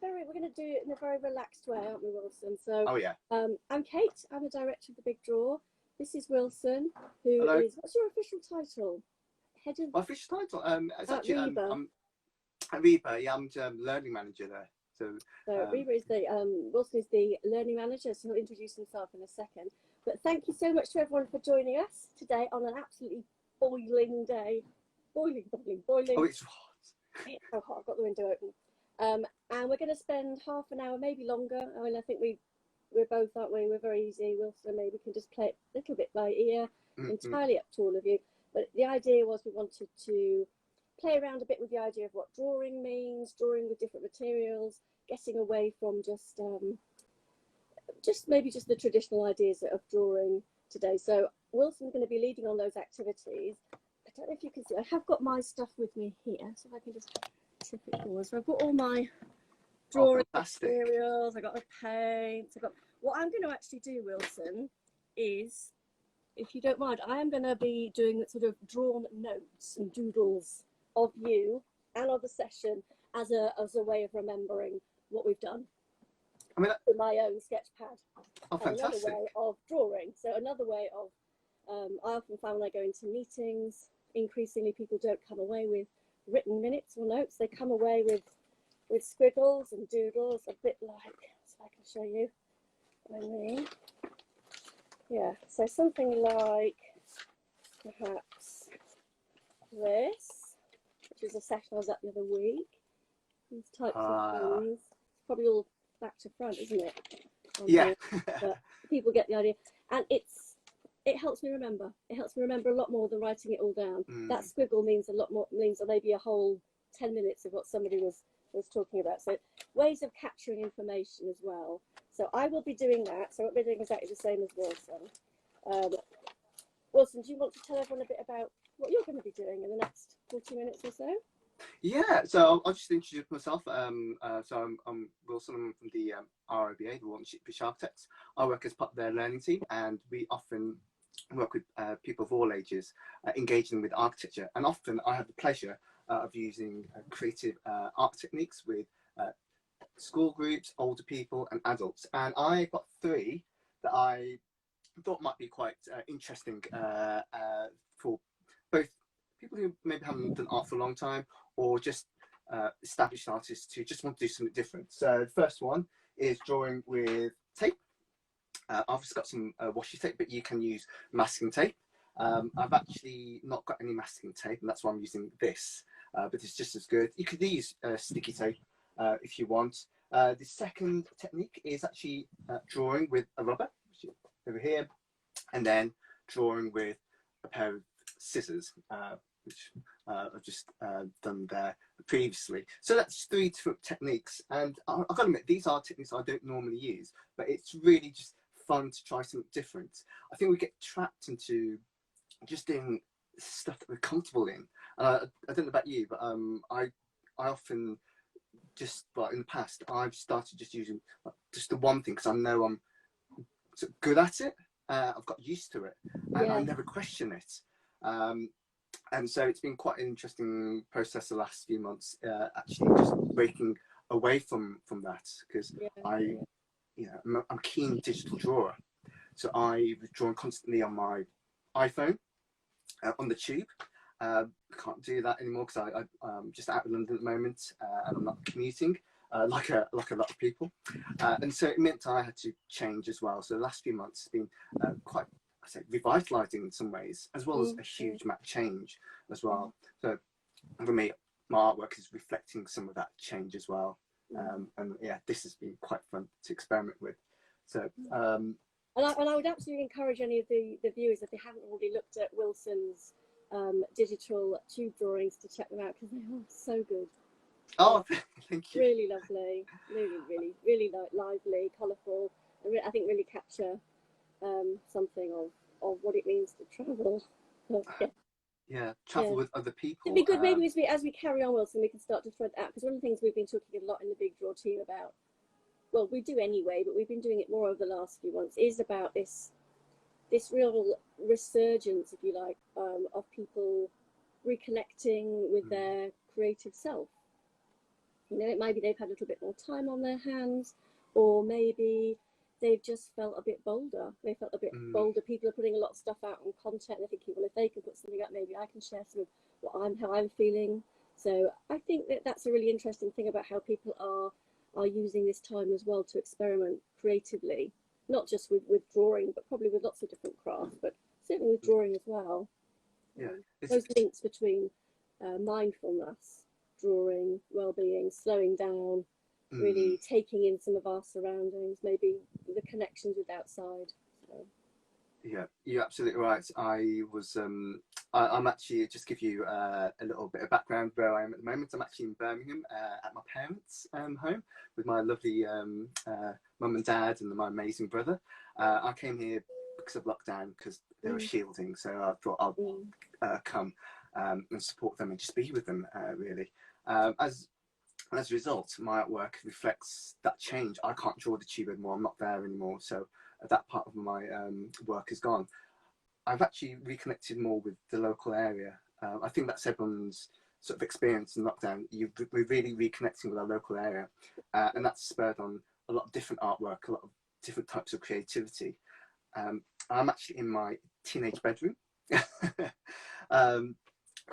we're going to do it in a very relaxed way, aren't we, Wilson? So, Oh yeah. I'm Kate. I'm the director of the Big Draw. This is Wilson, who Hello. is, what's your official title? Head of... My official title? It's at actually RIBA. At RIBA, yeah, I'm learning manager there. So RIBA is the Wilson is the learning manager, so he'll introduce himself in a second. But thank you so much to everyone for joining us today on an absolutely boiling day. Boiling. Oh, it's hot. It's so hot. I've got the window open. And we're going to spend half an hour, maybe longer. I mean, I think we're both, aren't we? We're very easy. Wilson, maybe we can just play it a little bit by ear, entirely up to all of you. But the idea was we wanted to play around a bit with the idea of what drawing means, drawing with different materials, getting away from just maybe just the traditional ideas of drawing today. So Wilson's going to be leading on those activities. I don't know if you can see, I have got my stuff with me here, so if I can just tip it forward. So I've got all my drawing materials, I've got the paints, I've got... What I'm going to actually do, Wilson, is, if you don't mind, I am going to be doing sort of drawn notes and doodles of you and of the session as a way of remembering what we've done. I mean, with my own sketch pad. Oh, fantastic. Another way of drawing. So another way of, I often find when I go into meetings, increasingly people don't come away with written minutes or notes. They come away with squiggles and doodles, a bit like, so I can show you what I mean. Yeah, so something like perhaps this, which is a session I was at the other week. These types of things. It's probably all back to front, isn't it? Yeah. But people get the idea. And it helps me remember. It helps me remember a lot more than writing it all down. That squiggle means a lot more, means maybe a whole 10 minutes of what somebody was talking about. So ways of capturing information as well. So I will be doing that. So I'll be doing exactly the same as Wilson. Wilson, do you want to tell everyone a bit about what you're going to be doing in the next 40 minutes or so? Yeah, so I'll just introduce myself. So I'm Wilson. I'm from the RIBA, the Wilson Yau Architects. I work as part of their learning team, and we often work with people of all ages, engaging with architecture. And often I have the pleasure of using creative art techniques with school groups, older people and adults. And I got three that I thought might be quite interesting for both people who maybe haven't done art for a long time, or just established artists who just want to do something different. So the first one is drawing with tape. I've just got some washi tape, but you can use masking tape. I've actually not got any masking tape, and that's why I'm using this, but it's just as good. You could use sticky tape if you want. The second technique is actually drawing with a rubber, which is over here, and then drawing with a pair of scissors, which I've just done there previously. So that's three different techniques, and I've got to admit, these are techniques I don't normally use, but it's really just fun to try something different. I think we get trapped into just doing stuff that we're comfortable in. I don't know about you, but I often just, well, in the past, I've started just using just the one thing because I know I'm sort of good at it. I've got used to it, and I never question it. And so it's been quite an interesting process the last few months, actually just breaking away from that, because I'm a keen digital drawer. So I was drawing constantly on my iPhone, on the tube. I can't do that anymore because I'm just out of London at the moment, and I'm not commuting like a lot of people. And so it meant I had to change as well. So the last few months has been quite, I say, revitalising in some ways, as well as a huge amount of change as well. So for me, my artwork is reflecting some of that change as well. And yeah, this has been quite fun to experiment with. So and I would absolutely encourage any of the viewers, if they haven't already looked at Wilson's digital tube drawings, to check them out, because they are so good. Oh, thank you. Really lovely, really lively, colourful. I think really capture something of what it means to travel. Travel with other people. It'd be good maybe as we carry on, Wilson, we can start to thread out, because one of the things we've been talking a lot in the Big Draw team about, well, we do anyway, but we've been doing it more over the last few months, is about this real resurgence, if you like, of people reconnecting with their creative self. You know, maybe they've had a little bit more time on their hands, or maybe they've just felt a bit bolder. They felt a bit bolder. People are putting a lot of stuff out on content. They're thinking, well, if they can put something up, maybe I can share some of how I'm feeling. So I think that that's a really interesting thing about how people are using this time as well to experiment creatively, not just with drawing, but probably with lots of different crafts, but certainly with drawing as well. Yeah, those links between mindfulness, drawing, well-being, slowing down, really taking in some of our surroundings, maybe the connections with outside. So. Yeah, you're absolutely right. I'm actually, just give you a little bit of background where I am at the moment. I'm actually in Birmingham at my parents' home with my lovely mum and dad and my amazing brother. I came here because of lockdown, because they were shielding, so I thought I'll come and support them and just be with them, really. As a result, my artwork reflects that change. I can't draw the tube anymore. I'm not there anymore, so that part of my work is gone. I've actually reconnected more with the local area. I think that's everyone's sort of experience in lockdown. We're really reconnecting with our local area, and that's spurred on a lot of different artwork, a lot of different types of creativity. I'm actually in my teenage bedroom.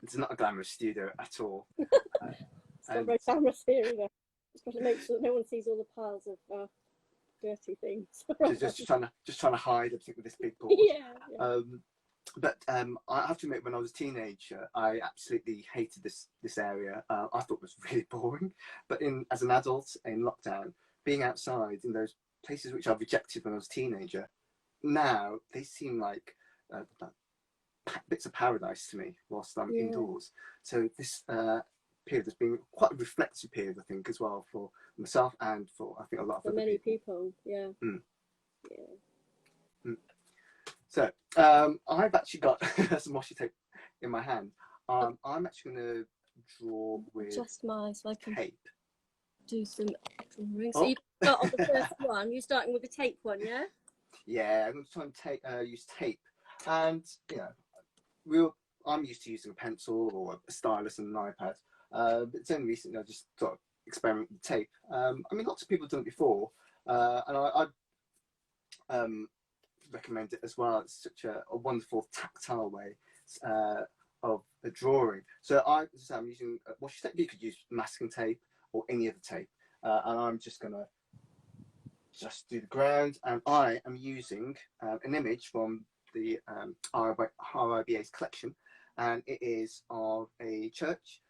It's not a glamorous studio at all. It's not very glamorous here either. Just got to make sure that no one sees all the piles of dirty things. just trying to hide everything with this big board. Yeah. But I have to admit, when I was a teenager, I absolutely hated this area. I thought it was really boring. But as an adult in lockdown, being outside in those places which I rejected when I was a teenager, now they seem like bits of paradise to me whilst I'm indoors. So this period has been quite a reflective period, I think, as well, for myself and for, I think, a lot of for other many people. Yeah. So I've actually got some washi tape in my hand. I'm actually going to draw with just so I can tape. Do some drawing. So you start on the first one. You're starting with the tape one, yeah? Yeah, I'm going to try and use tape. And, you know, I'm used to using a pencil or a stylus and an iPad. But it's only recently I just sort of experiment with tape. I mean, lots of people have done it before, and I recommend it as well. It's such a wonderful tactile way of a drawing. So I'm using washi tape. You could use masking tape or any other tape, and I'm just gonna do the ground. And I am using an image from the RIBA's collection, and it is of a church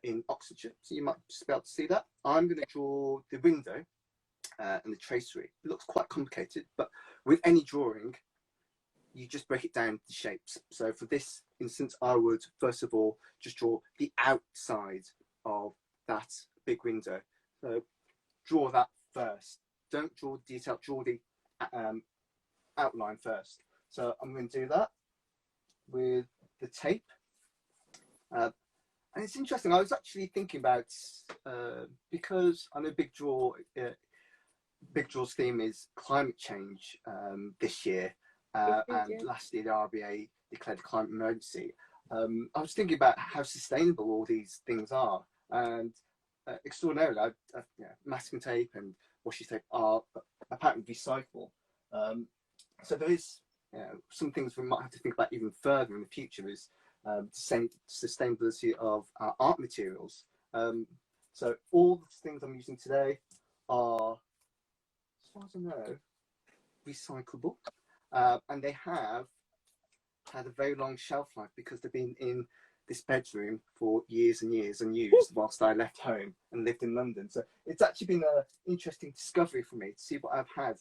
in Oxfordshire. So you might just be able to see that. I'm going to draw the window and the tracery. It looks quite complicated, but with any drawing, you just break it down to shapes. So for this instance, I would first of all just draw the outside of that big window. So draw that first. Don't draw the detail, draw the outline first. So I'm going to do that with the tape. And it's interesting, I was actually thinking about, because I know Big Draw's theme is climate change this year, and last year the RBA declared a climate emergency. I was thinking about how sustainable all these things are, and extraordinarily, masking tape and washi tape are apparently recyclable. So there is some things we might have to think about even further in the future is sustainability of our art materials. So all the things I'm using today are, as far as I know, recyclable, and they have had a very long shelf life because they've been in this bedroom for years and years unused whilst I left home and lived in London. So it's actually been an interesting discovery for me to see what I've had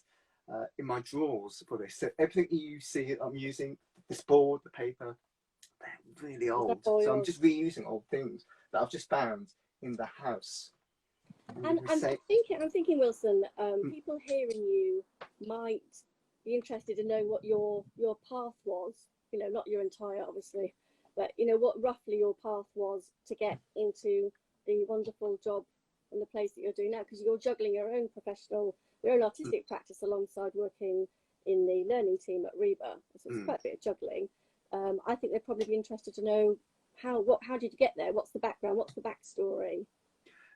in my drawers for this. So everything you see I'm using, this board, the paper, they're really old. So I'm just reusing old things that I've just found in the house. And I'm thinking, Wilson, people hearing you might be interested to know what your path was. You know, not your entire, obviously, but you know what roughly your path was to get into the wonderful job and the place that you're doing now, because you're juggling your own artistic practice alongside working in the learning team at RIBA. So it's quite a bit of juggling. I think they'd probably be interested to know how did you get there? What's the background? What's the backstory?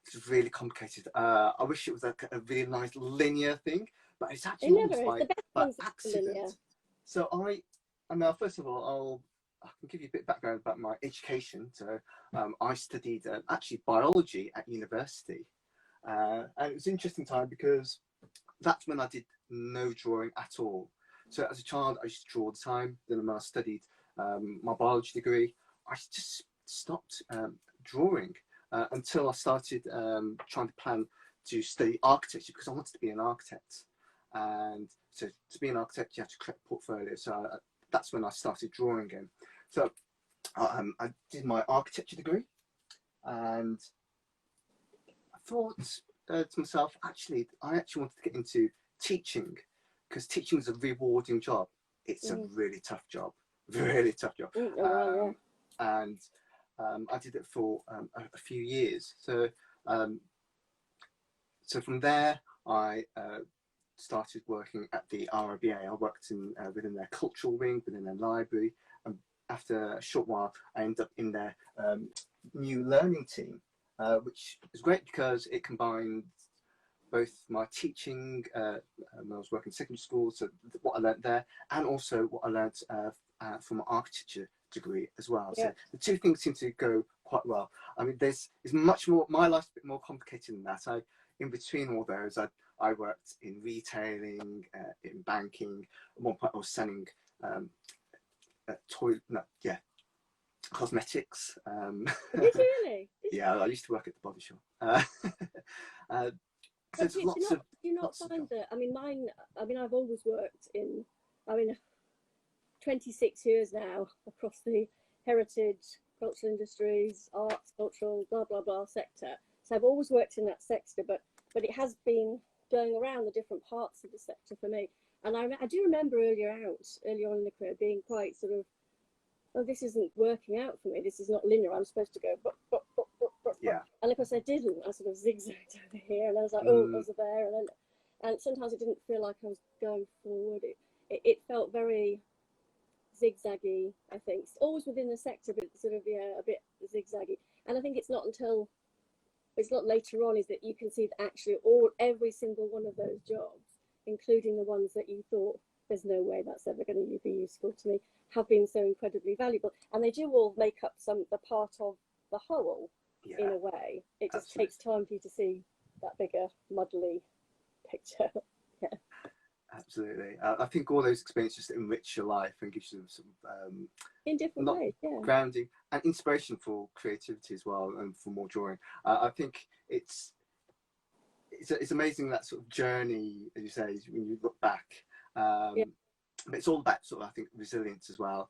It's really complicated. I wish it was like a really nice linear thing, but it's It actually never almost is. The best by things are linear. accident. So now first of all, I can give you a bit of background about my education. So I studied actually biology at university, and it was an interesting time because that's when I did no drawing at all. So as a child, I used to draw all the time. Then when I studied my biology degree, I just stopped drawing until I started trying to plan to study architecture because I wanted to be an architect. And so to be an architect, you have to create a portfolio. So that's when I started drawing again. So I did my architecture degree, and I thought to myself, I actually wanted to get into teaching because teaching is a rewarding job. It's a really tough job, really tough job. And I did it for a few years. So so from there, I started working at the RIBA. I worked within their cultural wing, within their library. And after a short while, I ended up in their new learning team, which is great because it combined both my teaching when I was working in secondary school, so what I learned there, and also what I learned from my architecture degree as well. So the two things seem to go quite well. I mean, there's much more. My life's a bit more complicated than that. In between all those, I worked in retailing, in banking. At one point, I was selling cosmetics. Did you really? Yeah, I used to work at the body shop. So do you not find that? I mean, I've always worked in. 26 years now across the heritage, cultural industries, arts, cultural, blah blah blah sector. So I've always worked in that sector, but it has been going around the different parts of the sector for me. And I do remember earlier on in the career being quite sort of, oh, this isn't working out for me. This is not linear. I'm supposed to go, yeah. And of course I didn't. I sort of zigzagged over here, and I was like, oh, I was there, and sometimes it didn't feel like I was going forward. It felt very zigzaggy. I think it's always within the sector, but sort of a bit zigzaggy. And I think it's not later on is that you can see that actually every single one of those jobs, including the ones that you thought there's no way that's ever going to be useful to me, have been so incredibly valuable, and they do all make up the part of the whole in a way. It just takes time for you to see that bigger muddly picture. Absolutely. I think all those experiences enrich your life and gives you some in different ways, grounding and inspiration for creativity as well, and for more drawing. I think it's amazing, that sort of journey, as you say, when you look back. But it's all about sort of, I think, resilience as well.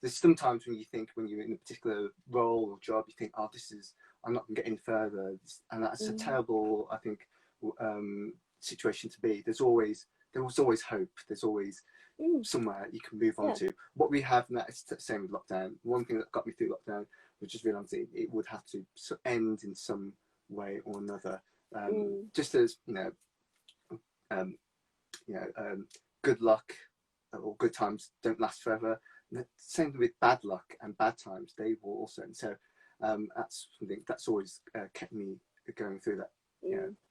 There's sometimes when you're in a particular role or job, you think, oh, I'm not going to get any further, and that's a terrible, I think, situation to be. There was always hope. There's always somewhere you can move on to. What we have now is the same with lockdown. One thing that got me through lockdown was just realizing it would have to end in some way or another. Just as good luck or good times don't last forever. Same with bad luck and bad times, they will also. And so that's something that's always kept me going through that.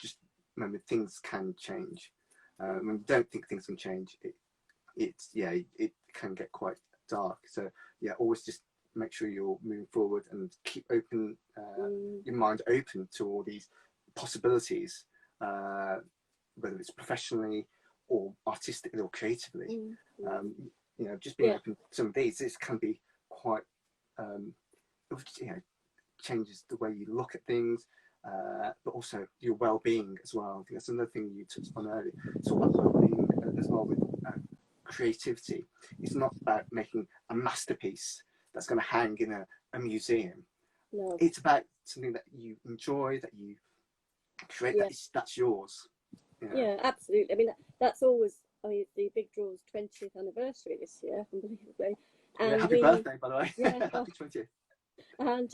Just remember, things can change. When you don't think things can change, it can get quite dark. So always just make sure you're moving forward and keep your mind open to all these possibilities, whether it's professionally or artistically or creatively. Just being open to some of these, this can be quite changes the way you look at things, but also your well-being as well. I think that's another thing you touched on earlier. It's all about well-being as well with creativity. It's not about making a masterpiece that's going to hang in a museum. No. It's about something that you enjoy, that you create, that's yours. Yeah, absolutely. I mean, that's always, the Big Draw's 20th anniversary this year, unbelievably. And happy birthday, by the way. Happy 20th. And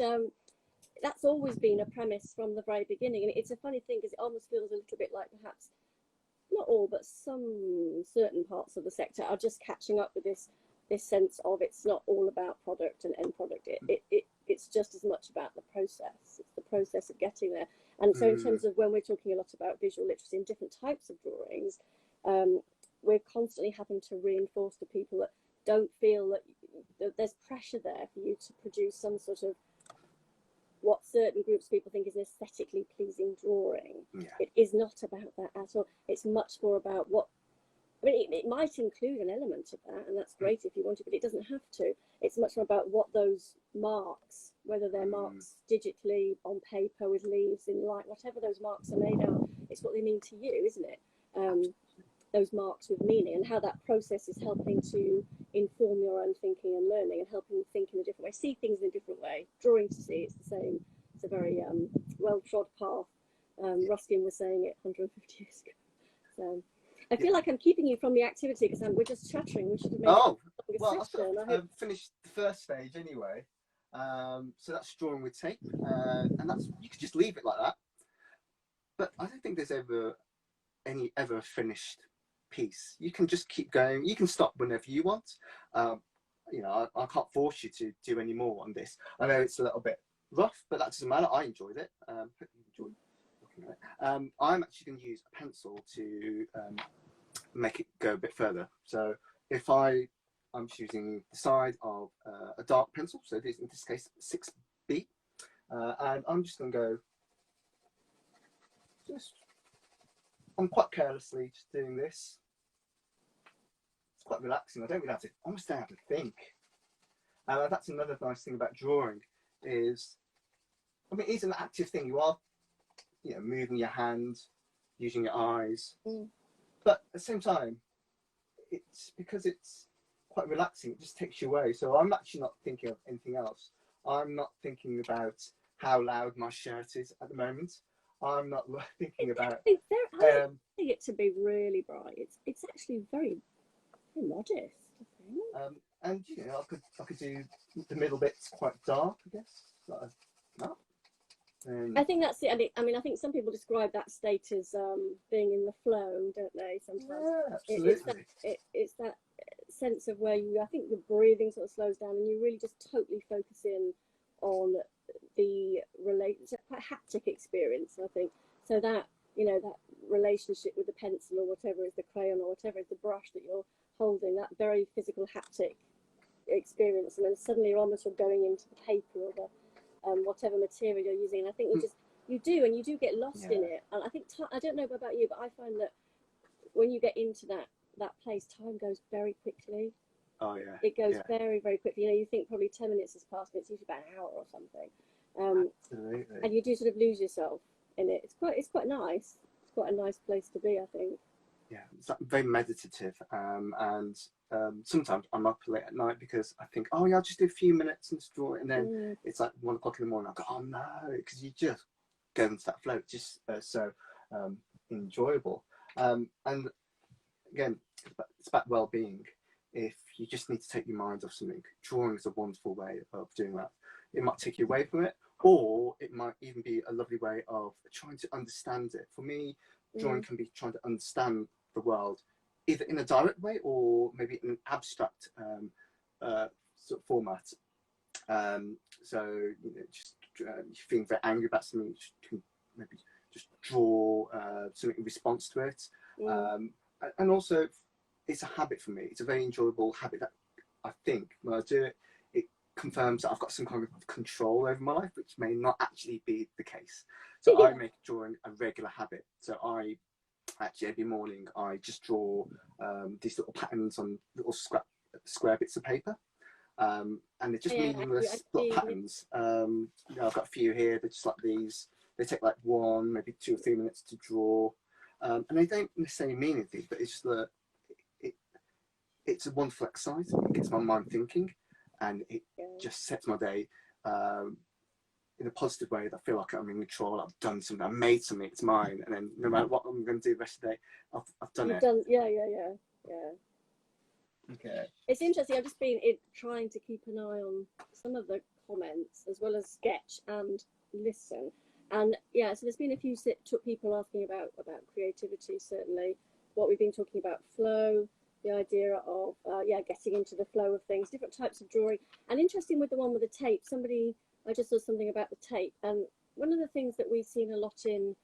that's always been a premise from the very beginning. And it's a funny thing because it almost feels a little bit like perhaps, not all, but certain parts of the sector are just catching up with this this sense of it's not all about product and end product. It's just as much about the process. It's the process of getting there. And so in terms of when we're talking a lot about visual literacy and different types of drawings, we're constantly having to reinforce to people that don't feel that there's pressure there for you to produce some sort of what certain groups of people think is an aesthetically pleasing drawing. Yeah. It is not about that at all. It's much more about what, I mean, it might include an element of that, and that's great if you want to, but it doesn't have to. It's much more about what those marks, whether they're marks digitally, on paper, with leaves, in light, whatever those marks are made of, it's what they mean to you, isn't it? Those marks with meaning, and how that process is helping to inform your own thinking and learning, and helping you think in a different way, see things in a different way. Drawing to see, it's the same. It's a very well-trod path. Ruskin was saying it 150 years ago. So I feel like I'm keeping you from the activity because we're just chattering. We should have made it a longer session. I've finished the first stage anyway. So that's drawing with tape, and that's, you could just leave it like that. But I don't think there's ever a finished piece. You can just keep going. You can stop whenever you want. You know, I can't force you to do any more on this. I know it's a little bit rough, but that doesn't matter. I enjoyed it. Hope you enjoyed looking at it. I'm actually going to use a pencil to make it go a bit further. So if I'm choosing the side of a dark pencil, so this, in this case 6B, and I'm just going to go I'm quite carelessly just doing this. It's quite relaxing. I don't really have to, almost don't have to think. And that's another nice thing about drawing is, I mean, it's an active thing. You are, you know, moving your hand, using your eyes, but at the same time, it's because it's quite relaxing. It just takes you away. So I'm actually not thinking of anything else. I'm not thinking about how loud my shirt is at the moment. I'm not thinking about. I don't think it to be really bright. It's actually very, very modest, I think. And you know, I could do the middle bits quite dark, I guess. Like that. I think that's it. I mean, I think some people describe that state as being in the flow, don't they? Sometimes. Yeah, absolutely. It's that sense of where I think the breathing sort of slows down, and you really just totally focus in on the quite haptic experience, I think. So that, you know, that relationship with the pencil or whatever is the crayon or whatever is the brush that you're holding, that very physical haptic experience, and then suddenly you're almost going into the paper or the whatever material you're using. And I think you do get lost in it. And I think I don't know about you, but I find that when you get into that place, time goes very quickly. Oh yeah. It goes very, very quickly. You know, you think probably 10 minutes has passed, but it's usually about an hour or something. Absolutely. And you do sort of lose yourself in it. It's quite nice. It's quite a nice place to be, I think. Yeah, it's very meditative. And sometimes I'm up late at night because I think, oh yeah, I'll just do a few minutes and just draw it, and then it's like 1 o'clock in the morning. I go, oh no, because you just go into that flow. It's just so enjoyable. And again, it's about well-being. If you just need to take your mind off something, drawing is a wonderful way of doing that. It might take you away from it, or it might even be a lovely way of trying to understand it. For me, drawing can be trying to understand the world, either in a direct way or maybe in an abstract sort of format. So, you know, just you're feeling very angry about something, you can maybe just draw something in response to it. And also, it's a habit for me. It's a very enjoyable habit that I think when I do it, it confirms that I've got some kind of control over my life, which may not actually be the case. So I make drawing a regular habit. So I actually every morning I just draw these little patterns on little square bits of paper. And they're just meaningless little patterns. You know, I've got a few here, they're just like these. They take like 1, maybe 2 or 3 minutes to draw. And they don't necessarily mean anything, but it's just that it's a wonderful exercise. It gets my mind thinking, and it just sets my day in a positive way. That I feel like I'm in control. I've done something. I've made something. It's mine. And then no matter what I'm going to do the rest of the day, I've done it. Yeah. Okay. It's interesting. I've just been trying to keep an eye on some of the comments as well as sketch and listen. And yeah, so there's been a few people asking about creativity. Certainly, what we've been talking about, flow. the idea of getting into the flow of things, different types of drawing. And interesting with the one with the tape, I just saw something about the tape, and one of the things that we've seen a lot in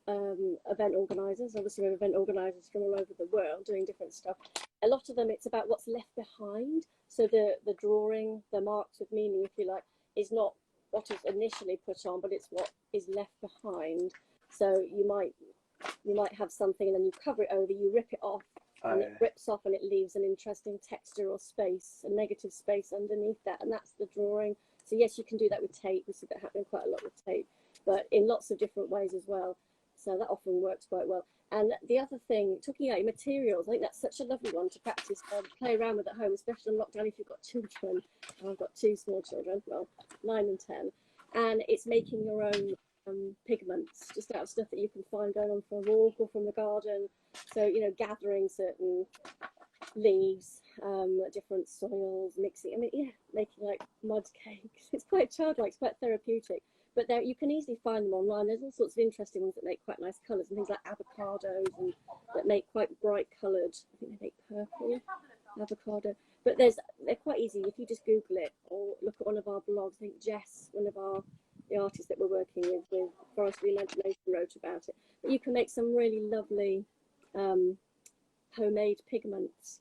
event organisers, obviously we have event organisers from all over the world doing different stuff. A lot of them, it's about what's left behind. So the drawing, the marks with meaning, if you like, is not what is initially put on, but it's what is left behind. So you might have something and then you cover it over, you rip it off, and it rips off and it leaves an interesting texture or space, a negative space underneath that, and that's the drawing. So yes, you can do that with tape. We see that happening quite a lot with tape, but in lots of different ways as well. So that often works quite well. And the other thing, talking about materials, I think that's such a lovely one to practice, play around with at home, especially in lockdown if you've got children. I've got 2 small children, well, 9 and 10, and it's making your own pigments, just out of stuff that you can find going on for a walk or from the garden. So, you know, gathering certain leaves, different soils, mixing, making like mud cakes. It's quite childlike, it's quite therapeutic. But there, you can easily find them online. There's all sorts of interesting ones that make quite nice colours, and things like avocados, and that make quite bright coloured. I think they make purple avocado. But they're quite easy if you just Google it or look at one of our blogs. I think Jess, one of the artists that we're working with Forestry Imagination, wrote about it. But you can make some really lovely homemade pigments.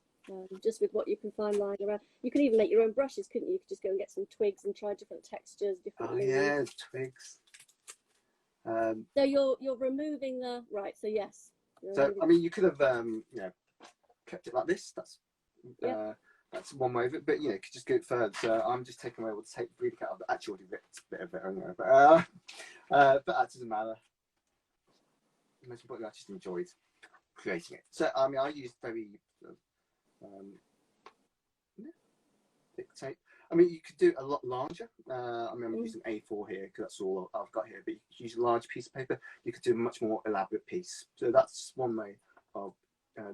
Just with what you can find lying around. You can even make your own brushes, couldn't you? You could just go and get some twigs and try different textures, different leaves. Yeah, twigs. So you're removing the right. So yes. So I mean, you could have kept it like this. That's one way of it, but you could just go further. So I'm just taking away what's really out of the actual ripped bit of it anyway. But that doesn't matter. Most importantly, I just enjoyed creating it. So I mean, I used very thick tape. I mean, you could do a lot larger. I mean, I'm using A4 here because that's all I've got here. But you could use a large piece of paper. You could do a much more elaborate piece. So that's one way of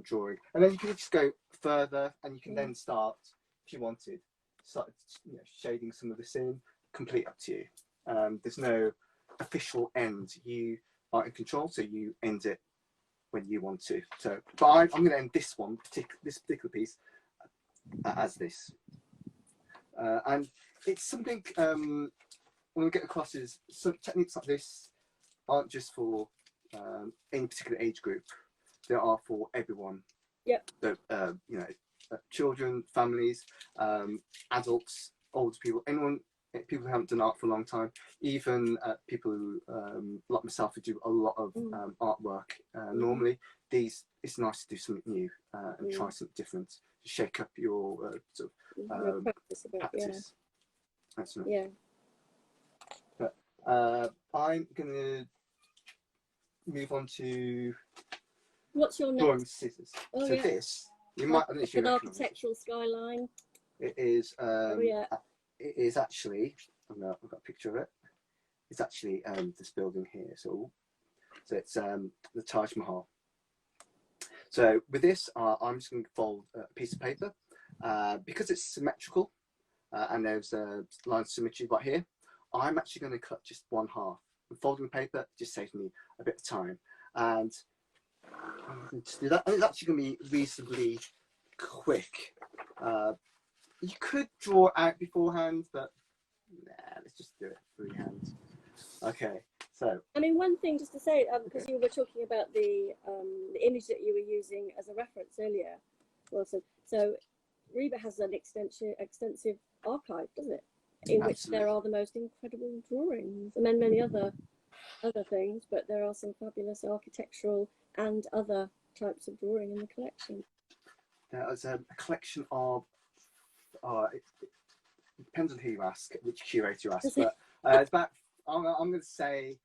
drawing. And then you can just go further, and you can then start, if you wanted, shading some of this in. Complete up to you. There's no official end. You are in control, so you end it when you want to. So, but I'm going to end this particular piece as this. And it's something I want to get across is some techniques like this aren't just for any particular age group. They are for everyone. Yep. So, children, families, adults, older people, people who haven't done art for a long time, even people who, like myself, who do a lot of artwork. Normally, it's nice to do something new and try something different to shake up your sort of practice. That's nice. Yeah. But I'm going to move on to what's your drawing next? Scissors. Oh, so this, you might, I don't know if you an recognise architectural skyline. it is. It is actually. I've got a picture of it. It's actually this building here. So it's the Taj Mahal. So with this, I'm just going to fold a piece of paper because it's symmetrical and there's a line of symmetry right here. I'm actually going to cut just one half. And folding the paper just saves me a bit of time, and just do that. And it's actually going to be reasonably quick. You could draw out beforehand, but nah, let's just do it freehand. Okay, so. I mean, one thing just to say, because you were talking about the image that you were using as a reference earlier, Wilson. So RIBA has an extensive archive, doesn't it? In which there are the most incredible drawings, and then many other things, but there are some fabulous architectural and other types of drawing in the collection. There's a collection of, it depends on who you ask, which curator you ask, but it's about, I'm going to say,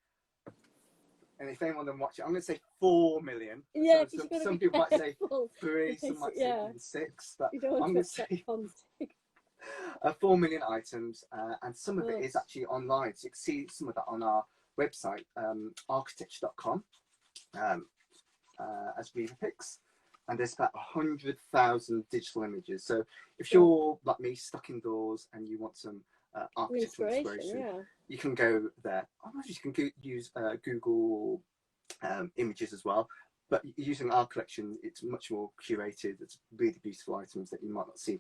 and if anyone doesn't watch it, I'm going to say 4 million. Yeah, so some people might say 3, some might say 6, but I'm going to say 4 million items, and some of it is actually online. So you can see some of that on our website, architecture.com, as RIBA Pics. And there's about 100,000 digital images. So if you're like me, stuck indoors, and you want some architectural inspiration, you can go there. I don't know if you can use Google Images as well, but using our collection, it's much more curated. It's really beautiful items that you might not see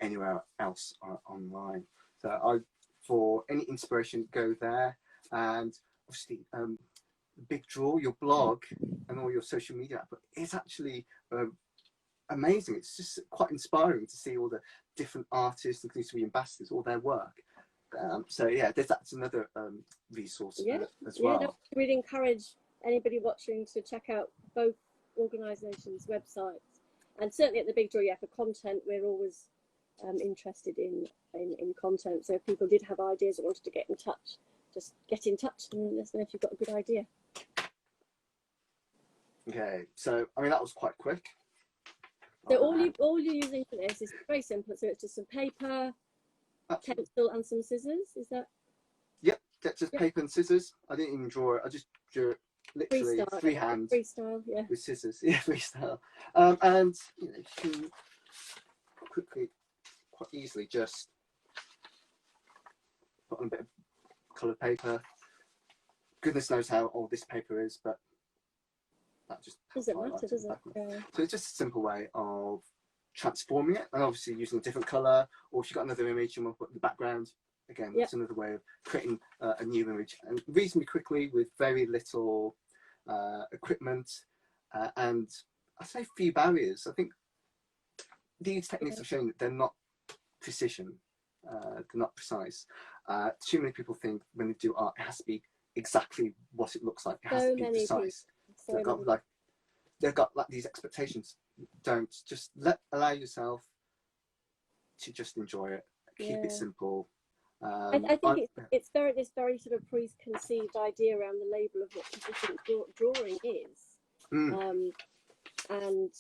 anywhere else online. So for any inspiration, go there. And obviously, Big Draw, your blog and all your social media, but it's actually amazing. It's just quite inspiring to see all the different artists, including to be ambassadors, all their work. So yeah, that's another resource as well. Yeah, we'd encourage anybody watching to check out both organisations' websites, and certainly at the Big Draw, for content, we're always interested in content. So if people did have ideas or wanted to get in touch, just get in touch and let us know if you've got a good idea. Okay, so I mean that was quite quick. So all you're using for this is very simple. So it's just some paper, pencil, and some scissors. Is that? Yep, that's just paper and scissors. I didn't even draw it. I just drew it literally freehand. Freestyle, yeah. With scissors, yeah, freestyle. And you can quickly, quite easily, just put on a bit of coloured paper. Goodness knows how old this paper is, but that just doesn't matter, does it? Yeah. So it's just a simple way of transforming it, and obviously using a different colour, or if you've got another image you want to put in the background, again, that's another way of creating a new image, and reasonably quickly with very little equipment, and I say few barriers. I think these techniques are showing that they're not precision, they're not precise. Too many people think when they do art, it has to be exactly what it looks like. It has to be precise. They've got like these expectations. Don't just allow yourself to just enjoy it. Keep it simple. I think it's this very sort of preconceived idea around the label of what people think drawing is, and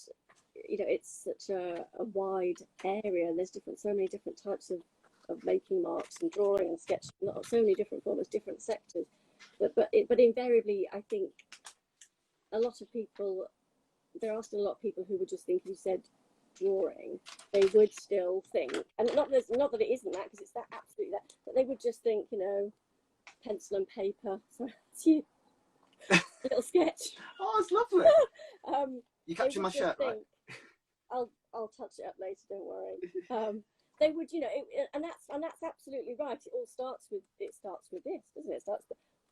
you know, it's such a wide area. And there's so many different types of making marks and drawing and sketching. Not so many different formats, different sectors. But invariably, I think a lot of people, there are still a lot of people who would just think, if you said drawing, they would still think, and not that it isn't that, because it's that absolutely that, but they would just think, you know, pencil and paper. So that's you. A little sketch. Oh, it's lovely. You captured my shirt, right? I'll touch it up later. Don't worry. They would, you know, and that's absolutely right. It all starts with this, doesn't it?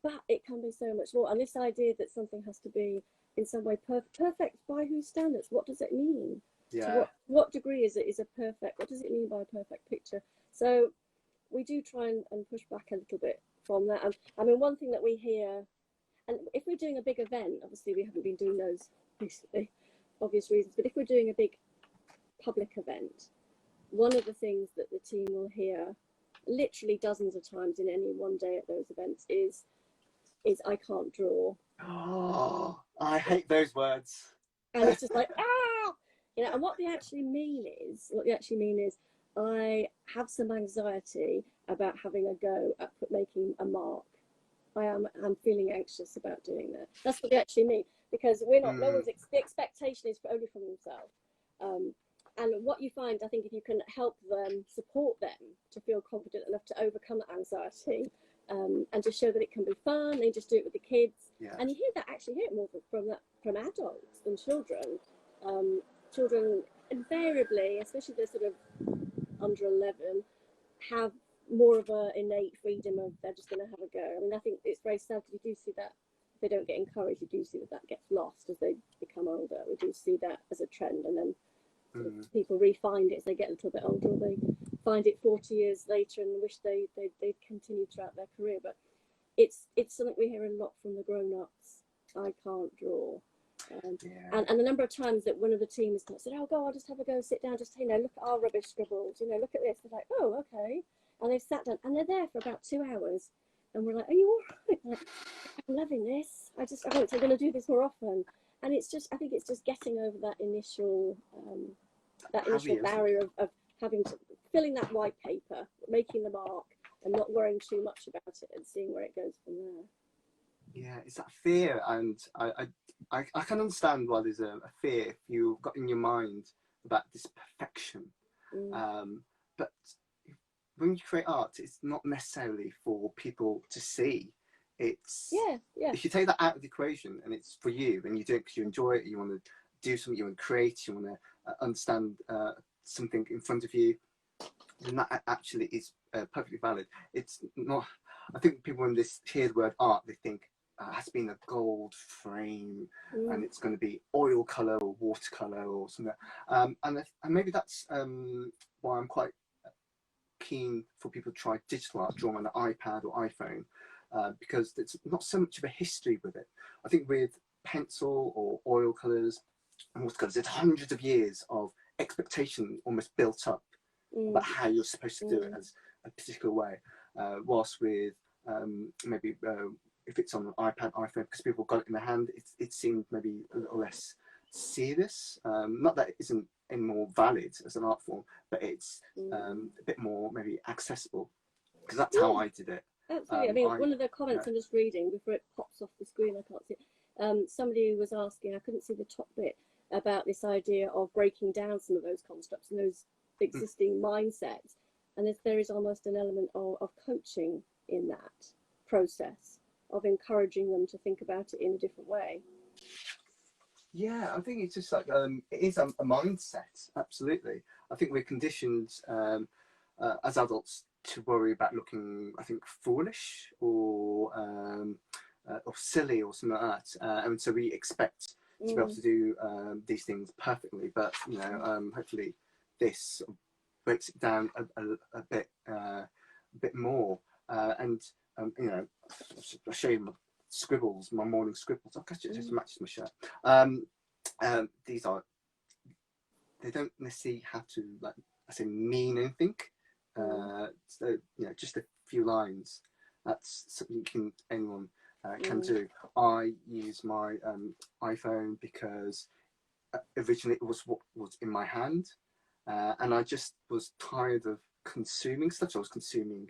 But it can be so much more. And this idea that something has to be in some way perfect by whose standards? What does it mean? Yeah. To what degree is a perfect? What does it mean by a perfect picture? So we do try and push back a little bit from that. And I mean, one thing that we hear, and if we're doing a big event, obviously we haven't been doing those recently, obvious reasons. But if we're doing a big public event, one of the things that the team will hear literally dozens of times in any one day at those events is I can't draw. Oh, I hate those words. And it's just like, you know, and what they actually mean is I have some anxiety about having a go at making a mark. I'm feeling anxious about doing that. That's what they actually mean, because we're not, no one's, the expectation is only from themselves. And what you find, I think, if you can help them, support them to feel confident enough to overcome that anxiety, and just show that it can be fun, they just do it with the kids. Yeah. And you hear it more from adults than children. Children invariably, especially the sort of under 11, have more of an innate freedom of they're just going to have a go. I mean, I think it's very sad because you do see that if they don't get encouraged, you do see that gets lost as they become older. We do see that as a trend, and then sort of people re-find it as they get a little bit older, or they find it 40 years later and wish they'd continued throughout their career. But it's something we hear a lot from the grown-ups. I can't draw. And the number of times that one of the teams said, oh, go, I'll just have a go, sit down, just, you know, look at our rubbish scribbles, you know, look at this. They're like, oh, okay. And they've sat down and they're there for about 2 hours. And we're like, are you all right? Like, I'm loving this. I'm going to do this more often. And it's just, I think it's just getting over that initial barrier of having to, filling that white paper, making the mark, and not worrying too much about it and seeing where it goes from there. Yeah, it's that fear, and I can understand why there's a fear if you've got in your mind about this perfection. But when you create art, it's not necessarily for people to see. It's yeah. if you take that out of the equation and it's for you and you do it because you enjoy it, you want to do something, you want to create, you want to understand something in front of you, then that actually is perfectly valid. It's not. I think people when they hear the word art, they think it has been a gold frame and it's going to be oil color or watercolor or something. And maybe that's why I'm quite keen for people to try digital art, draw on an iPad or iPhone, because there's not so much of a history with it. I think with pencil or oil colors and watercolors, there's hundreds of years of expectation almost built up about how you're supposed to do it as a particular way. Whilst with maybe if it's on an iPad, iPhone, because people got it in their hand, it seemed maybe a little less serious. Not that it isn't any more valid as an art form, but it's a bit more maybe accessible, because that's how I did it. Absolutely. I mean, one of the comments I'm just reading before it pops off the screen, I can't see it. Somebody was asking, I couldn't see the top bit, about this idea of breaking down some of those constructs and those existing mindsets. And there is almost an element of coaching in that process, of encouraging them to think about it in a different way. Yeah, I think it's just like it is a mindset. Absolutely, I think we're conditioned as adults to worry about looking, I think, foolish or silly or something like that, and so we expect to be able to do these things perfectly. But you know, hopefully, this breaks it down a bit more, and you know, I'll show you my scribbles, my morning scribbles. I guess it just matches my shirt. These are, they don't necessarily have to, like I say, mean anything. So you know, just a few lines. That's something anyone can do. I use my iPhone because originally it was what was in my hand, and I just was tired of consuming stuff. So I was consuming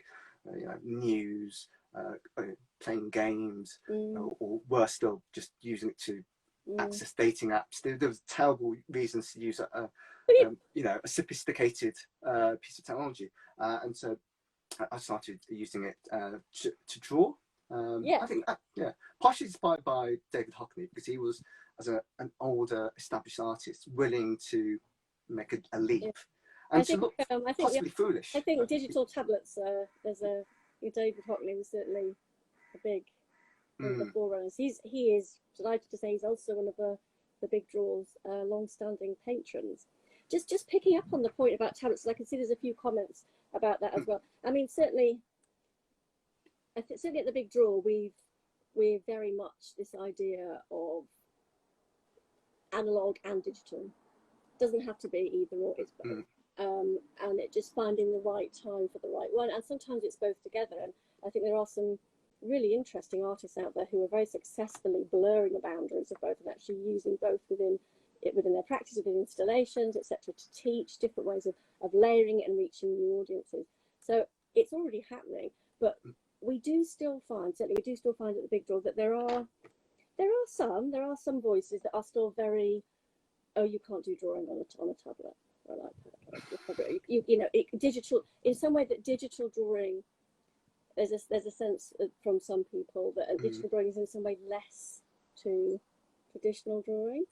you know, news, playing games, or worse still, just using it to access dating apps. There was terrible reasons to use you know, a sophisticated piece of technology, and so I started using it to draw. I think partially inspired by David Hockney, because he was, as an older established artist, willing to make a leap and to look possibly foolish. I think digital tablets. David Hockney was certainly a big one of the forerunners. He is delighted to say he's also one of the Big Draw's long-standing patrons. Just picking up on the point about tablets, I can see there's a few comments about that as well. I mean, certainly at the Big Draw, we're very much this idea of analog and digital. Doesn't have to be either or, it's both. And it just finding the right time for the right one, and sometimes it's both together. And I think there are some really interesting artists out there who are very successfully blurring the boundaries of both and actually using both within their practice, within installations, etc., to teach different ways of layering it and reaching new audiences. So it's already happening, but we do still find at the Big Draw that there are some voices that are still very, oh, you can't do drawing on a tablet or an iPad. You know, digital, in some way that digital drawing, there's a sense from some people that digital drawing is in some way less to traditional drawing.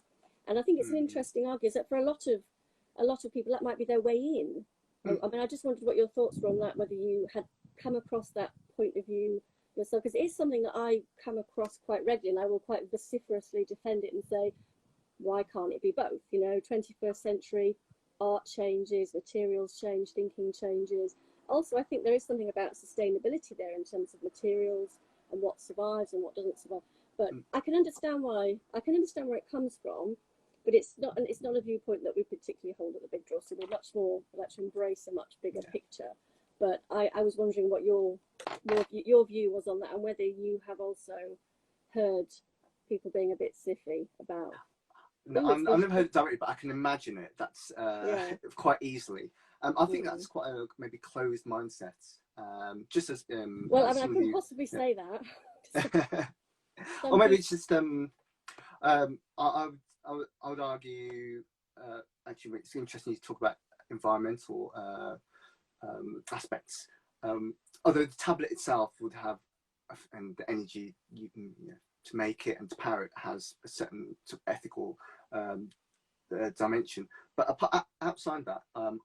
And I think it's an interesting argument that for a lot of people that might be their way in. I mean, I just wondered what your thoughts were on that, whether you had come across that point of view yourself, because it is something that I come across quite regularly, and I will quite vociferously defend it and say, why can't it be both? You know, 21st century art changes, materials change, thinking changes. Also, I think there is something about sustainability there in terms of materials and what survives and what doesn't survive. But I can understand where it comes from, but it's not a viewpoint that we particularly hold at the Big Draw. So we're much more like to embrace a much bigger picture. But I was wondering what your view was on that, and whether you have also heard people being a bit siffy about. No, I've never heard it directly, but I can imagine it. That's quite easily. I think that's quite a maybe closed mindset. Just as well, I mean, I couldn't possibly say that. Or maybe it's just I would argue. Actually, it's interesting to talk about environmental aspects. Although the tablet itself would have and the energy to make it and to power it has a certain sort of ethical dimension. But outside that, I'm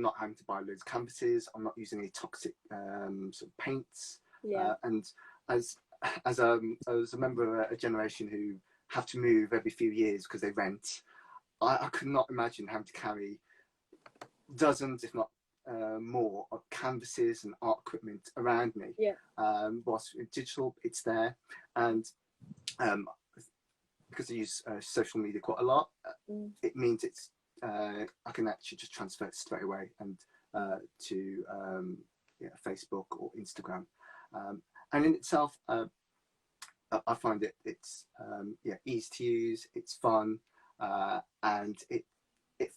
not having to buy loads of canvases. I'm not using any toxic sort of paints. Yeah. And as a member of a generation who have to move every few years because they rent, I could not imagine having to carry dozens, if not more, of canvases and art equipment around me. Yeah. Whilst digital, it's there, and because I use social media quite a lot, it means it's I can actually just transfer it straight away and to Facebook or Instagram, and in itself, I find it's easy to use, it's fun, and it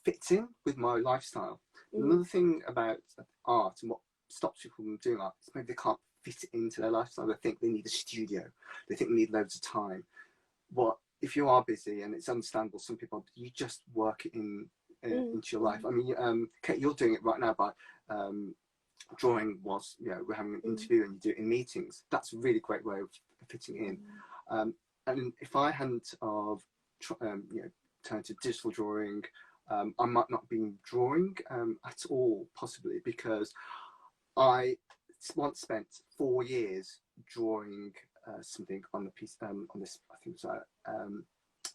fits in with my lifestyle. Another thing about art and what stops people from doing art is maybe they can't fit it into their lifestyle. They think they need a studio. They think they need loads of time. What if you are busy, and it's understandable, some people, you just work it into your life. I mean, Kate, you're doing it right now by drawing whilst we're having an interview, and you do it in meetings. That's a really great way of fitting in. And if I hadn't of turned to digital drawing, I might not be drawing at all, possibly, because I once spent 4 years drawing something on the piece on this, I think it was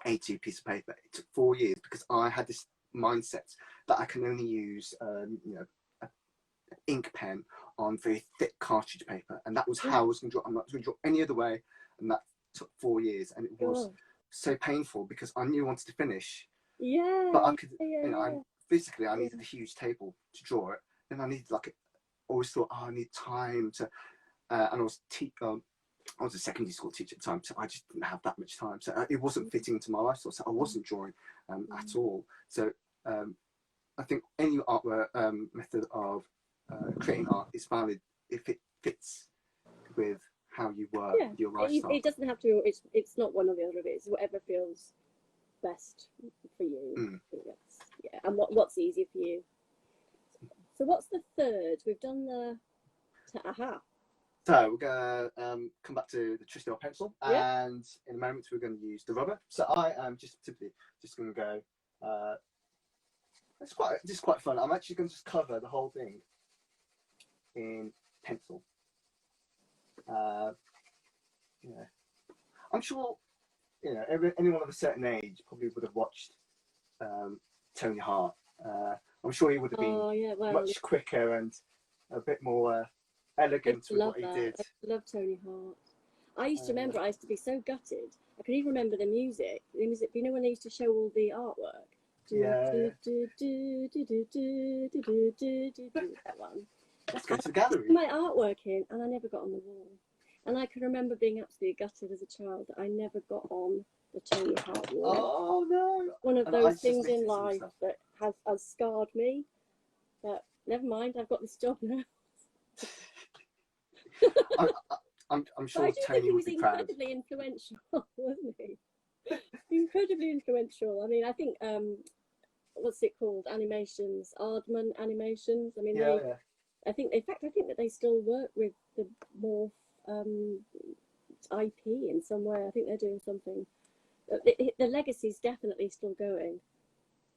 A2 piece of paper. It took 4 years because I had this mindset that I can only use an ink pen on very thick cartridge paper, and that was how I was going to draw. I'm not going to draw any other way, and that took 4 years, and it was so painful because I knew I wanted to finish. Yeah. But I could, physically, I needed a huge table to draw it. Then I needed always thought, I need time to, and I was a secondary school teacher at the time, so I just didn't have that much time. So it wasn't fitting into my lifestyle. So I wasn't drawing at all. So I think any artwork method of creating art is valid if it fits with how you work, your lifestyle. It doesn't have to. It's not one or the other of it. It's whatever feels best for you. Yeah, and what's easy for you. So what's the third? We've done the So we're gonna come back to the trusty old pencil, and in a moment we're going to use the rubber. So I am just typically just going to go. It's quite fun. I'm actually going to just cover the whole thing in pencil. I'm sure anyone of a certain age probably would have watched Tony Hart. I'm sure he would have been much quicker and a bit more elegant with what he did. I love Tony Hart. I used to remember, I used to be so gutted. I can even remember the music. The music, you know, when they used to show all the artwork. That one. Let's go to the gallery. My artwork in, and I never got on the wall. And I can remember being absolutely gutted as a child that I never got on the Tony Hart wall. Oh no! One of those things in life that has scarred me. But never mind, I've got this job now. I'm sure Tony would be proud. He was incredibly influential, wasn't he? Incredibly influential. I mean, I think what's it called? Animations, Aardman Animations. I mean, I think that they still work with the more IP in some way. I think they're doing something. The legacy's definitely still going.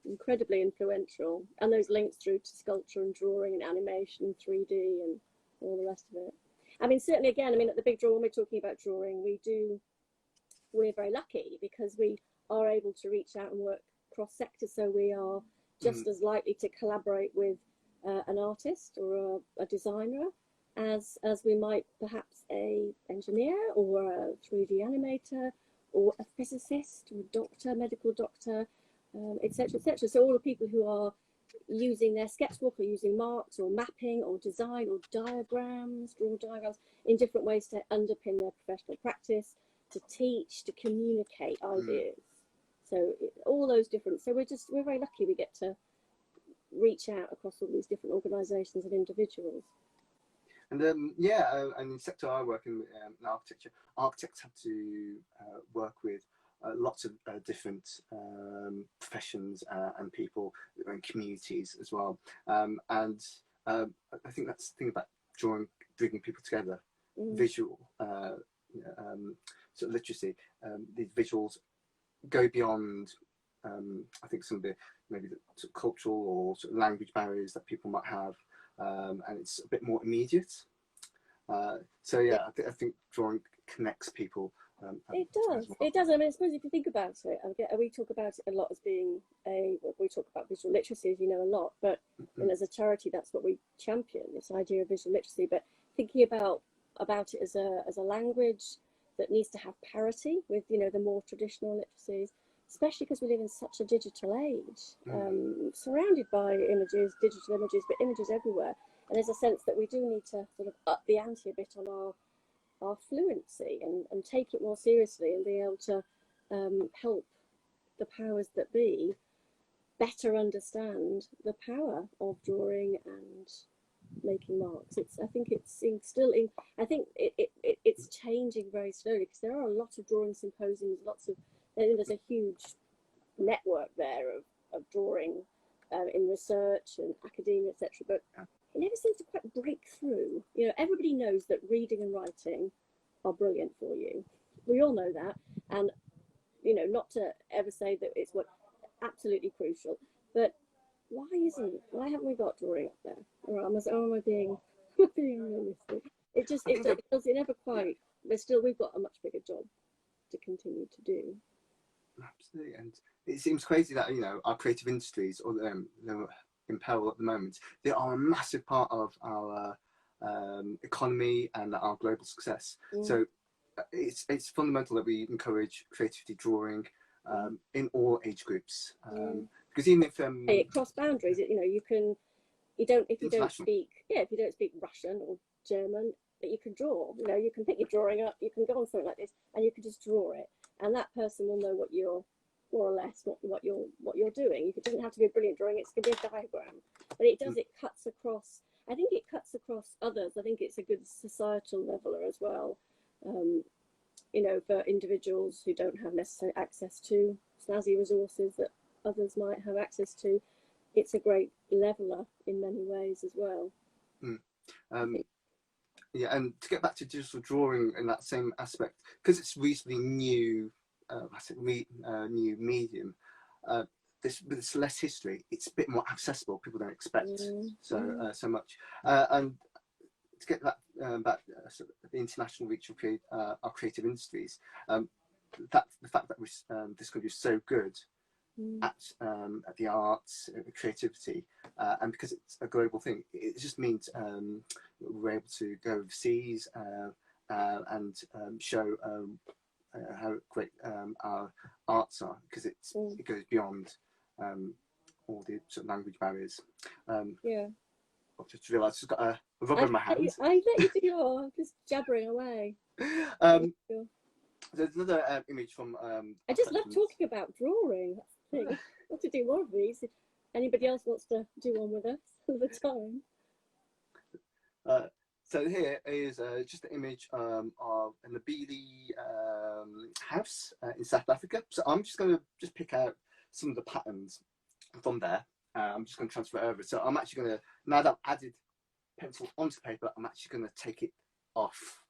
Incredibly influential, and those links through to sculpture and drawing and animation, 3D, and all the rest of it. I mean, certainly, again, I mean, at the Big Draw, when we're talking about drawing, we're very lucky because we are able to reach out and work cross sector, so we are just as likely to collaborate with an artist or a designer as we might perhaps a engineer or a 3D animator or a physicist or a doctor, medical doctor, etc., etc. So all the people who are using their sketchbook or using marks or mapping or design or diagrams, draw diagrams in different ways to underpin their professional practice, to teach, to communicate ideas. So all those different, so we're very lucky we get to reach out across all these different organisations and individuals. And and in the sector I work in architecture, architects have to work with lots of different professions and people and communities as well. I think that's the thing about drawing bringing people together, visual sort of literacy. These visuals go beyond, I think, some of the maybe the sort of cultural or sort of language barriers that people might have, and it's a bit more immediate. So yeah, I think drawing connects people. It does. Well. It does. I mean, I suppose if you think about it, we talk about it a lot as being we talk about visual literacy, as you know, a lot. But and as a charity, that's what we champion, this idea of visual literacy. But thinking about it as a language that needs to have parity with, you know, the more traditional literacies, especially because we live in such a digital age, surrounded by images, digital images, but images everywhere. And there's a sense that we do need to sort of up the ante a bit on our fluency and take it more seriously and be able to help the powers that be better understand the power of drawing and making marks. I think it's changing very slowly, because there are a lot of drawing symposiums, there's a huge network there of drawing in research and academia, etc. But it never seems to quite break through. You know, everybody knows that reading and writing are brilliant for you. We all know that, and you know, not to ever say that it's what absolutely crucial, but why haven't we got drawing up there? Or am I being realistic? It never quite. But still, we've got a much bigger job to continue to do. Absolutely, and it seems crazy that, you know, our creative industries, or they're in peril at the moment, they are a massive part of our economy and our global success. So it's fundamental that we encourage creativity, drawing in all age groups, because even if it cross boundaries, you know, if you don't speak Russian or German, but you can draw. You know, you can pick your drawing up, you can go on something like this, and you can just draw it, and that person will know what you're more or less what you're doing. It doesn't have to be a brilliant drawing; it's going to be a diagram, but it does. It cuts across. I think it cuts across others. I think it's a good societal leveler as well. You know, for individuals who don't have necessary access to snazzy resources that others might have access to, it's a great leveler in many ways as well. Yeah, and to get back to digital drawing in that same aspect, because it's reasonably new, new medium. This less history, it's a bit more accessible. People don't expect so much, and to get that back, the international reach of our creative industries, the fact that this country is so good at the arts, creativity, and because it's a global thing, it just means we're able to go overseas and show how great our arts are, because it goes beyond all the sort of language barriers. I've just realised I've got a rubber in my hand. I let you do your just jabbering away. There's another image from. I just love talking about drawing. That's the thing. I want to do more of these. If anybody else wants to do one with us all the time. So here is just an image of an Nabili house in South Africa. So I'm just going to pick out some of the patterns from there. I'm just going to transfer it over. So I'm actually going to, now that I've added pencil onto the paper, I'm actually going to take it off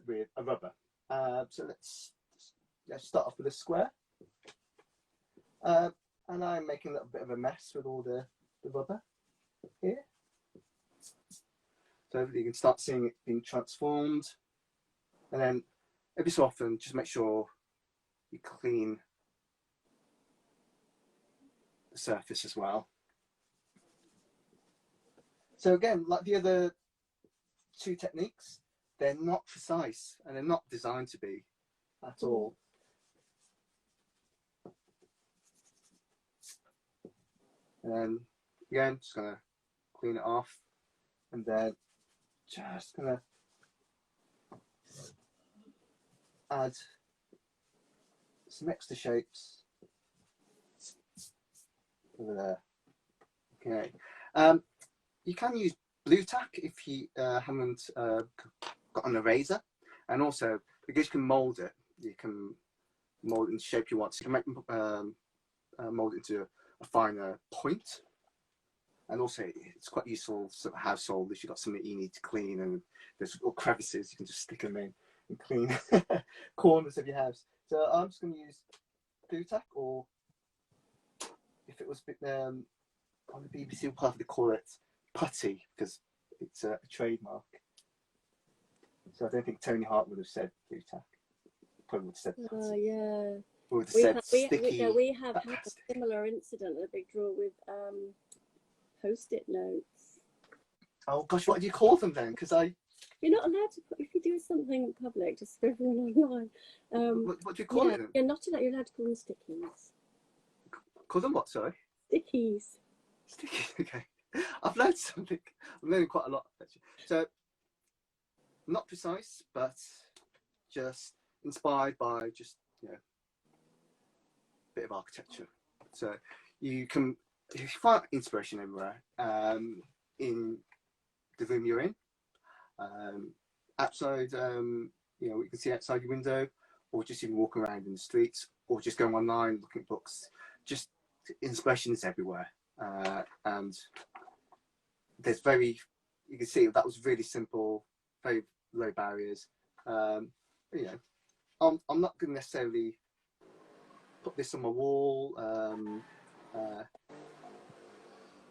with a rubber. So let's start off with a square. And I'm making a little bit of a mess with all the rubber here. So you can start seeing it being transformed. And then every so often, just make sure you clean the surface as well. So again, like the other two techniques, they're not precise and they're not designed to be at all. And again, just gonna clean it off, and then just gonna add some extra shapes over there. Okay, you can use blue tack if you haven't got an eraser, and also because you can mold it, you can mold it into the shape you want. So you can make mold it into a finer point, and also it's quite useful sort of household if you've got something you need to clean and there's little crevices, you can just stick them in and clean corners of your house. So I'm just going to use glue tack, or if it was on the BBC, we'll probably call it putty because it's a trademark. So I don't think Tony Hart would have said glue tack. Probably would have said putty. Oh yeah. Would have said sticky. We have had a similar incident at a big draw with post-it notes. Oh gosh, what do you call them then? Because you're not allowed to put, if you do something in public, just for everyone online. what do you call them? You're not allowed. You're allowed to call them stickies. Call them what? Sorry. Stickies. Stickies. Okay. I've learned something. I'm learning quite a lot actually. So not precise, but just inspired by just bit of architecture. So you find inspiration everywhere, in the room you're in, outside, you can see outside your window, or just even walk around in the streets, or just going online looking at books. Just inspiration is everywhere, and there's you can see that was really simple, very low barriers. I'm not going to necessarily put this on my wall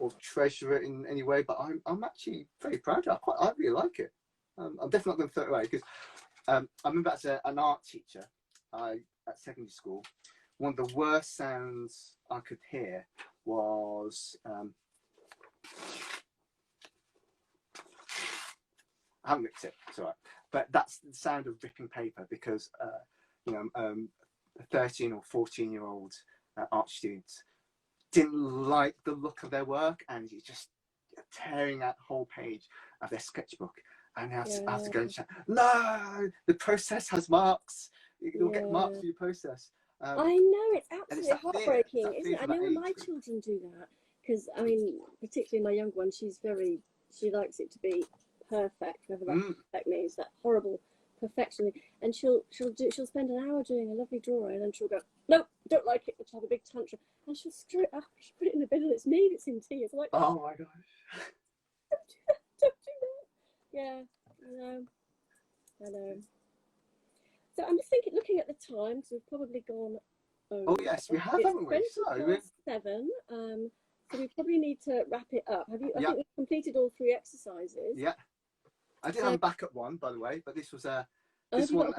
or treasure it in any way, but I'm actually very proud of it. I really like it. I'm definitely not going to throw it away, because I remember as an art teacher at secondary school, one of the worst sounds I could hear was I haven't mixed it, it's all right, but that's the sound of ripping paper, because a 13 or 14-year-old art students didn't like the look of their work, and you're just tearing out the whole page of their sketchbook, and I have to go and shout, no, the process has marks, you'll get marks for your process. I know, it's absolutely heartbreaking, isn't it? I know when my children do that, because I mean, particularly my young one, she likes it to be perfect, whatever that perfect means, that horrible perfection, and she'll spend an hour doing a lovely drawing, and then she'll go, nope, don't like it, she'll have a big tantrum, and she'll screw it up, she'll put it in the bin, and it's me that's in tears. I'm like, oh my gosh, don't do that. Yeah, I know. So I'm just thinking, looking at the time, so we've probably gone over. Oh yes, we have, haven't we? So 7. So we probably need to wrap it up. I think we've completed all 3 exercises. Yeah. I did have a backup one, by the way, but this was this one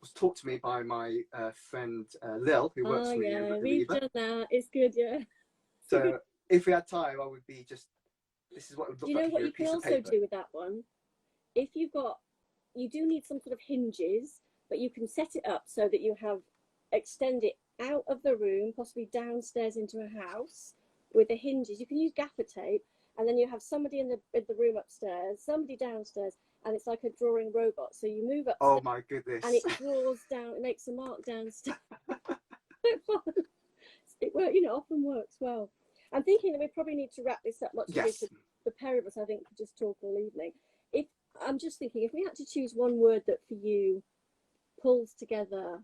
was taught to me by my friend Lil, who works for me. Yeah, we've done that. It's good, yeah. So if we had time, I would be just. This is what it would look like. Do you know what you can also do with that one? If you do need some sort of hinges, but you can set it up so that you extend it out of the room, possibly downstairs into a house with the hinges. You can use gaffer tape. And then you have somebody in the room upstairs, somebody downstairs, and it's like a drawing robot. So you move upstairs. Oh my goodness! And it draws down. It makes a mark downstairs. It often works well. I'm thinking that we probably need to wrap this up. Much yes. The pair of us, I think, could just talk all evening. I'm just thinking, if we had to choose one word that for you pulls together,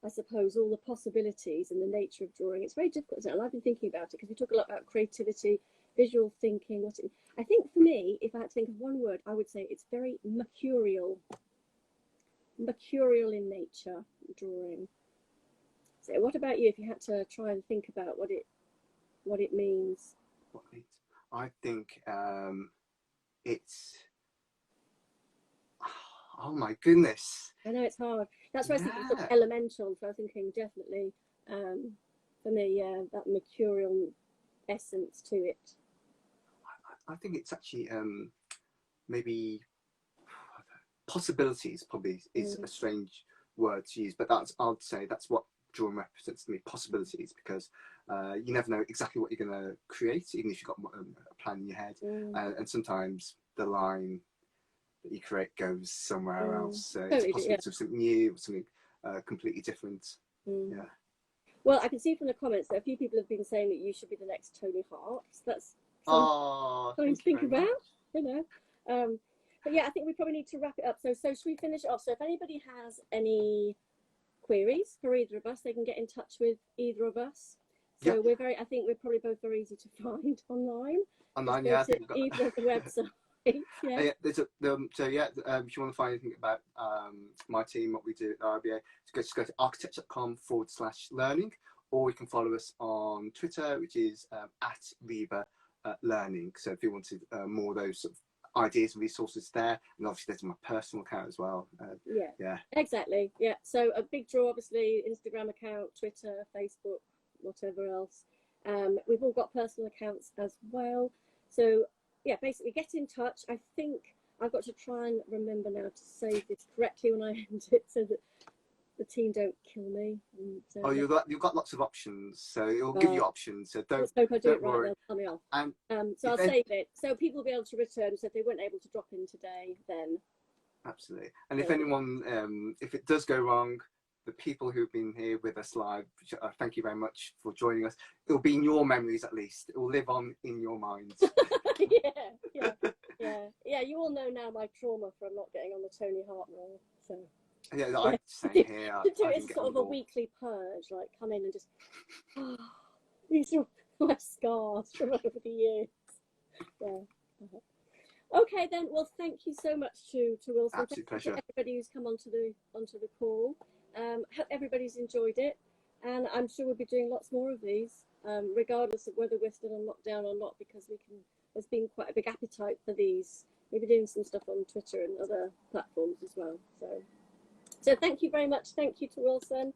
I suppose, all the possibilities and the nature of drawing, it's very difficult, isn't it? And I've been thinking about it because we talk a lot about creativity, visual thinking. I think for me, if I had to think of one word, I would say it's very mercurial in nature, drawing. So what about you, if you had to try and think about what it means? I think it's, oh my goodness, I know it's hard. That's why I was thinking sort of elemental, so I was thinking definitely for me, that mercurial essence to it. I think it's actually maybe possibilities probably is a strange word to use, but I'd say that's what drawing represents to me, possibilities, because you never know exactly what you're going to create, even if you've got a plan in your head, and sometimes the line that you create goes somewhere else, so it's possible to something new, something completely different. Yeah. Well, I can see from the comments that a few people have been saying that you should be the next Tony Hart. So that's something to think about, you know. But yeah, I think we probably need to wrap it up. So should we finish off? So if anybody has any queries for either of us, they can get in touch with either of us. So Yeah. we're I think we're probably both very easy to find online. Online, Just yeah, I go think to we've got. either of the websites. Yeah. Yeah, so yeah, if you want to find anything about my team, what we do at RIBA, just go to architecture.com/learning, or you can follow us on Twitter, which is at RIBA Learning. So if you wanted more of those sort of ideas and resources there, and obviously there's my personal account as well. Yeah, exactly. Yeah, so a big draw, obviously, Instagram account, Twitter, Facebook, whatever else. We've all got personal accounts as well. So yeah, basically get in touch. I think I've got to try and remember now to save this correctly when I end it, so that the team don't kill me. And, Oh, you've got lots of options, so it'll give you options. So let's hope I do it right. worry. They'll tell me off. And so I'll save it, so people will be able to return. So if they weren't able to drop in today, then absolutely. And if anyone, if it does go wrong, the people who've been here with us live, thank you very much for joining us. It'll be in your memories, at least. It will live on in your minds. Yeah. You all know now my trauma from not getting on the Tony Hart roll. So yeah, I'm saying here. to do it as sort of a weekly purge, like come in and just these are my scars from over the years. Yeah. Okay then. Well, thank you so much to Wilson. Absolute pleasure. To everybody who's come onto the call. Hope everybody's enjoyed it, and I'm sure we'll be doing lots more of these, regardless of whether we're still on lockdown or not, because there's been quite a big appetite for these. We'll be doing some stuff on Twitter and other platforms as well. So thank you very much. Thank you to Wilson.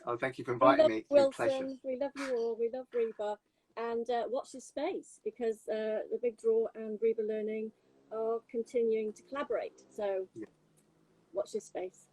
Oh, thank you for inviting me. Wilson, we love you all. We love RIBA, and watch this space, because the Big Draw and RIBA Learning are continuing to collaborate. So watch this space.